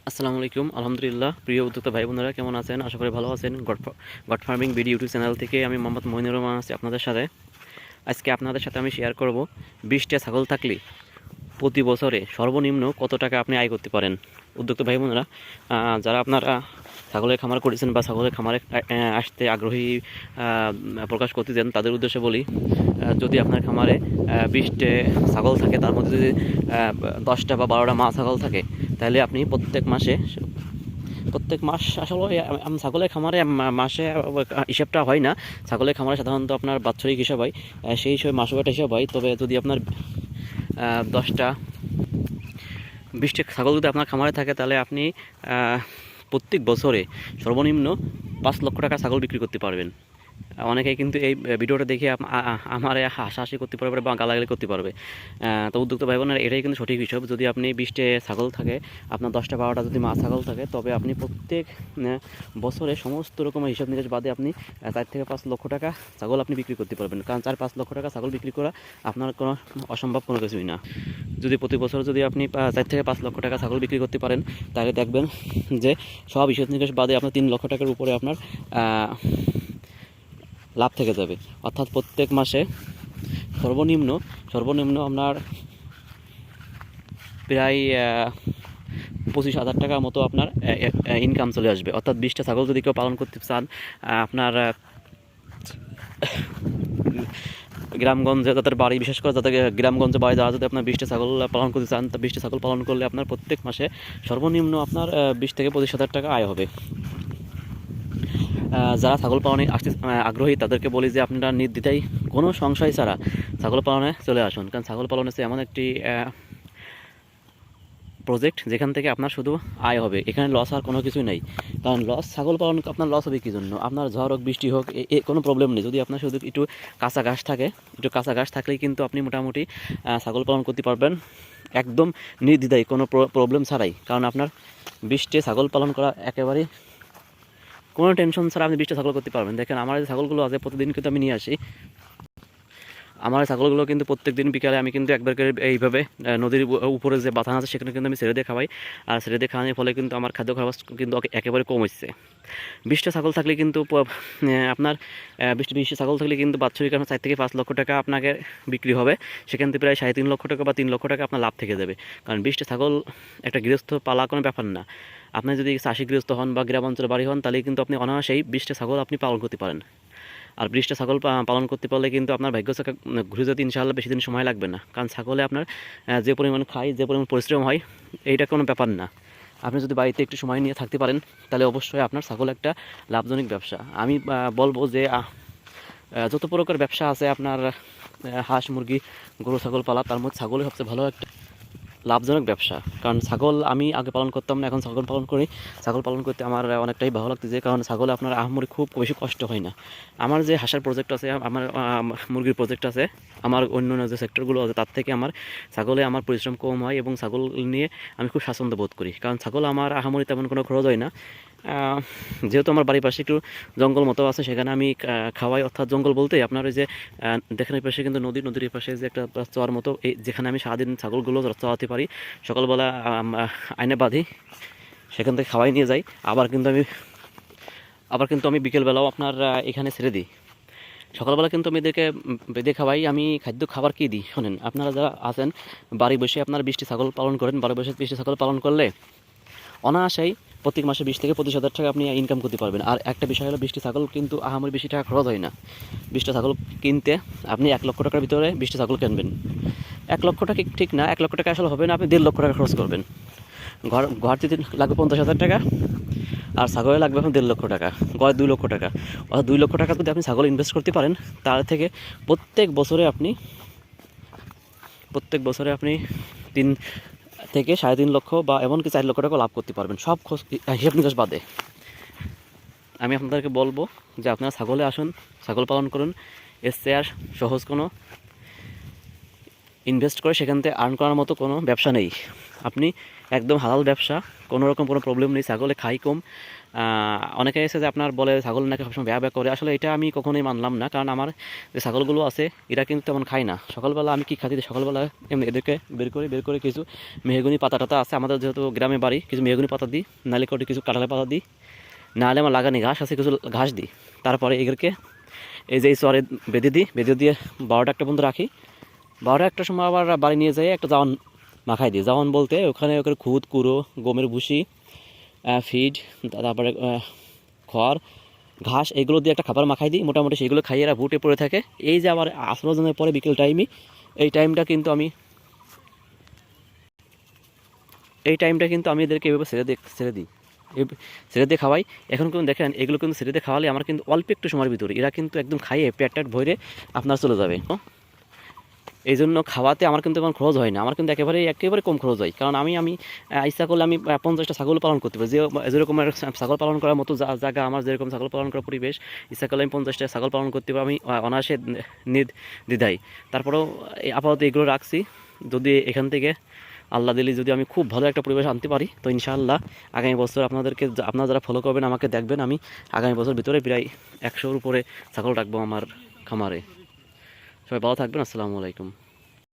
আসসালামু আলাইকুম। আলহামদুলিল্লাহ। প্রিয় উদ্যোক্তা ভাই বোনেরা কেমন আছেন? আশা করি ভালো আছেন। God farming BD YouTube channel থেকে আমি মোহাম্মদ মইনুর রহমান আছি আপনাদের সাথে। আজকে আপনাদের সাথে আমি শেয়ার করব 20টা ছাগল থাকলে প্রতি বছরে সর্বনিম্ন কত টাকা আপনি আয় করতে পারেন। উদ্যোক্তা ভাই বোনেরা, যারা আপনারা ছাগলের খামার করেছেন বা ছাগলের খামারে আসতে আগ্রহী প্রকাশ করতেছেন, তাদের উদ্দেশ্যে বলি, যদি আপনার খামারে 20টে ছাগল থাকে, তার মধ্যে যদি 10টা বা 12টা মা ছাগল থাকে, তাহলে আপনি প্রত্যেক মাস আসলে ছাগলের খামারে মাসে হিসাবটা হয় না। ছাগলের খামারে সাধারণত আপনার বাৎসরিক হিসাব হয়, সেই হিসেবে মাসিক একটা হিসাব হয়। তবে যদি আপনার 10টা 20টা ছাগল যদি আপনার খামারে থাকে, তাহলে আপনি প্রত্যেক বছরে সর্বনিম্ন 5 লক্ষ টাকা ছাগল বিক্রি করতে পারবেন। অনেকেই কিন্তু এই ভিডিওটা দেখে আমার হাসাহাসি করতে পারবে বা গালাগালি করতে পারবে। তো উদ্যোক্তা ভাই বোনেরা, এটাই কিন্তু সঠিক হিসাব। যদি আপনি 20টে ছাগল থাকে, আপনার 10টা 12টা যদি মা ছাগল থাকে, তবে আপনি প্রত্যেক বছরে সমস্ত রকমের হিসাব নিকাশ বাদে আপনি 4 থেকে 5 লক্ষ টাকা ছাগল আপনি বিক্রি করতে পারবেন। কারণ 4-5 লক্ষ টাকা ছাগল বিক্রি করা আপনার কোনো অসম্ভব কোনো কিছুই না। যদি প্রতি বছর যদি আপনি 4 থেকে 5 লক্ষ টাকা ছাগল বিক্রি করতে পারেন, তাহলে দেখবেন যে সব হিসাব নিকাশ বাদে আপনার 3 লক্ষ টাকার উপরে আপনার লাভ থেকে যাবে। অর্থাৎ প্রত্যেক মাসে সর্বনিম্ন আপনার প্রায় 25,000 টাকার মতো আপনার ইনকাম চলে আসবে। অর্থাৎ 20টা ছাগল যদি কেউ পালন করতে চান, আপনার গ্রামগঞ্জে যাদের বাড়ি, বিশেষ করে যাদের গ্রামগঞ্জে বাড়ি, যারা যদি আপনার 20টা ছাগল পালন করতে চান, তা 20টা ছাগল পালন করলে আপনার প্রত্যেক মাসে সর্বনিম্ন আপনার 20 থেকে 25,000 টাকা আয় হবে। যারা ছাগল পালনে আসতে আগ্রহী, তাদেরকে বলি যে আপনারা নির্দ্বিধায় কোনো সংশয় ছাড়া ছাগল পালনে চলে আসুন। কারণ ছাগল পালন হচ্ছে এমন একটি প্রজেক্ট যেখান থেকে আপনার শুধু আয় হবে, এখানে লস আর কোনো কিছুই নেই। কারণ ছাগল পালন আপনার লস হবে কী জন্য? আপনার ঝড় হোক, বৃষ্টি হোক, কোনো প্রবলেম নেই। যদি আপনার শুধু একটু কাঁচা ঘাস থাকে, একটু কাঁচা ঘাস থাকলেই কিন্তু আপনি মোটামুটি ছাগল পালন করতে পারবেন একদম নির্দ্বিধায়, কোনো প্রবলেম ছাড়াই। কারণ আপনার 20টে ছাগল পালন করা একেবারেই কোনো টেনশন ছাড়া আপনি 20টা ছাগল করতে পারবেন। দেখেন, আমার যে ছাগলগুলো আছে প্রতিদিন কিন্তু আমি নিয়ে আসি। আমার ছাগলগুলো কিন্তু প্রত্যেক দিন বিকালে আমি কিন্তু একবার করে এইভাবে নদীর উপরে যে বাথান আছে, সেখানে কিন্তু আমি ছেড়ে দিয়ে খাওয়াই। আর ছেড়ে দিয়ে খাওয়ানোর ফলে কিন্তু আমার খাদ্য খরচ কিন্তু একেবারে কম হচ্ছে। 20টা ছাগল থাকলে কিন্তু আপনার 20টা ছাগল থাকলে কিন্তু বাৎসরিক আপনার 4 থেকে 5 লক্ষ টাকা আপনাকে বিক্রি হবে। সেখান থেকে প্রায় 3.5 লক্ষ টাকা বা 3 লক্ষ টাকা আপনার লাভ থেকে যাবে। কারণ 20টা ছাগল একটা গৃহস্থ পালা কোনো ব্যাপার না। আপনি যদি চাষি গৃহস্থ হন বা গ্রাম অঞ্চলে বাড়ি হন, তাহলে কিন্তু আপনি অনায়াসেই 20টা ছাগল আপনি পালন করতে পারেন। আর 20টা ছাগল পালন করতে পারলে কিন্তু আপনার ভাগ্য চাকা ঘুরে যেতে ইনশাআল্লাহ বেশি দিন সময় লাগবে না। কারণ ছাগলে আপনার যে পরিমাণ খায়, যে পরিমাণ পরিশ্রম হয়, এইটা কোনো ব্যাপার না। আপনি যদি বাড়িতে একটু সময় নিয়ে থাকতে পারেন, তাহলে অবশ্যই আপনার ছাগল একটা লাভজনক ব্যবসা। আমি বলবো যে যত প্রকার ব্যবসা আছে আপনার, হাঁস মুরগি গরু ছাগল পালা, তার মধ্যে ছাগলই সবচেয়ে ভালো একটা লাভজনক ব্যবসা। কারণ ছাগল আমি আগে পালন করতাম না, এখন ছাগল পালন করি। ছাগল পালন করতে আমার অনেকটাই ভালো লাগতেছে, কারণ ছাগলে আপনার আহামরি খুব বেশি কষ্ট হয় না। আমার যে হাঁসের প্রজেক্ট আছে, আমার মুরগির প্রজেক্ট আছে, আমার অন্য যে সেক্টরগুলো আছে, তার থেকে আমার ছাগলে আমার পরিশ্রম কম হয় এবং ছাগল নিয়ে আমি খুব স্বাচ্ছন্দ্য বোধ করি। কারণ ছাগল আমার আহামরি তেমন কোনো খরচ হয় না। যেহেতু আমার বাড়ির পাশে একটু জঙ্গল মতো আছে, সেখানে আমি খাওয়াই। অর্থাৎ জঙ্গল বলতে আপনার ওই যে দেখেন, এই পাশে কিন্তু নদীর পাশে যে একটা চর মতো, এই যেখানে আমি সারাদিন ছাগলগুলো চড়াতে পারি। সকালবেলা আইনে বাঁধি, সেখান থেকে খাওয়াই নিয়ে যাই। আবার কিন্তু আমি বিকেলবেলাও আপনার এখানে ছেড়ে দিই। সকালবেলা কিন্তু আমি এদেরকে বেঁধে খাওয়াই। আমি খাবার কী দিই শোনেন, আপনারা যারা আছেন বাড়ি বসে আপনার 20টি ছাগল পালন করেন, বাড়ি বসে 20টি ছাগল পালন করলে অনায়াসেই প্রত্যেক মাসে 20 থেকে 25,000 টাকা আপনি ইনকাম করতে পারবেন। আর একটা বিষয় হলো, 20টি ছাগল কিন্তু আহামরি বেশি টাকা খরচ হয় না। 20টা ছাগল কিনতে আপনি 1 লক্ষ টাকার ভিতরে 20টি ছাগল কিনবেন। 1 লক্ষ টাকা ঠিক না, 1 লক্ষ টাকা আসলে হবে না, আপনি 1.5 লক্ষ টাকা খরচ করবেন। ঘর দিতে লাগবে 50,000 টাকা, আর ছাগলে লাগবে এখন 1.5 লক্ষ টাকা, গড়ে 2 লক্ষ টাকা। অর্থাৎ 2 লক্ষ টাকা যদি আপনি ছাগল ইনভেস্ট করতে পারেন, তার থেকে প্রত্যেক বছরে আপনি 3 থেকে 3.5 লক্ষ বা এমনকি 4 লক্ষ টাকা লাভ করতে পারবেন, সব হিসাব নিকাশ বাদে। আমি আপনাদেরকে বলবো যে আপনারা ছাগলে আসুন, ছাগল পালন করুন। এর চেয়ে আর সহজ কোনো ইনভেস্ট করে সেখান থেকে আর্ন করার মতো কোনো ব্যবসা নেই। আপনি একদম হালাল ব্যবসা, কোনো রকম কোনো প্রবলেম নেই। ছাগলে খাই কম। অনেকে এসে যে আপনার বলে ছাগল নাকি সবসময় ব্যয় ব্যয় করে, আসলে এটা আমি কখনোই মানলাম না। কারণ আমার যে ছাগলগুলো আছে এরা কিন্তু তেমন খায় না। সকালবেলা আমি কি খাতি দিই, সকালবেলা এমনি এদেরকে বের করে কিছু মেহগনি পাতা টাতা আছে আমাদের যেহেতু গ্রামে বাড়ি, কিছু মেহগনি পাতা দিই, নালে করে কিছু কাঁঠালের পাতা দিই, নাহলে আমার লাগানি ঘাস আছে কিছু ঘাস দিই। তারপরে এদেরকে এই যে এই চরে বেঁধে দিয়ে 12টা একটা পর্যন্ত রাখি। 12টা একটা সময় আবার বাড়ি নিয়ে যাই, একটা জাওয়ান মাখাই দিই। জাওয়ান বলতে ওখানে খুদ কুড়ো, গমের ভুসি, ফিড, তারপরে খড়, ঘাস, এগুলো দিয়ে একটা খাবার মাখাই দিই। মোটামুটি সেগুলো খাইয়ে এরা ভুটে পড়ে থাকে। এই যে আবার আসর পরে বিকেল টাইমই, এই টাইমটা কিন্তু আমি এদেরকে এভাবে ছেড়ে দিই, ছেড়ে দিয়ে খাওয়াই। এখন কিন্তু দেখেন এগুলো কিন্তু ছেড়ে দিয়ে খাওয়ালে আমার কিন্তু অল্প একটু সময়ের ভিতরে এরা কিন্তু একদম খাইয়ে পেট ভরে আপনার চলে যাবে। এই জন্য খাওয়াতে আমার কিন্তু এখন খরচ হয় না, আমার কিন্তু একেবারে কম খরচ হয়। কারণ আমি ইচ্ছা করলে আমি 50টা ছাগল পালন করতে পারি। যেরকম ছাগল পালন করার মতো জায়গা আমার, যেরকম ছাগল পালন করার পরিবেশ, ইচ্ছা করলে আমি 50টা ছাগল পালন করতে পারি আমি অনায়াসে দ্বিধায়। তারপরেও আপাতত এগুলো রাখছি। যদি এখান থেকে আল্লাহ দিলি যদি আমি খুব ভালো একটা পরিবেশ আনতে পারি, তো ইনশাআল্লাহ আগামী বছর আপনারা যারা ফলো করবেন আমাকে দেখবেন, আমি আগামী বছর ভিতরে প্রায় 100-র উপরে ছাগল রাখবো আমার খামারে। সবাই ভালো থাকবেন। আসসালামু আলাইকুম।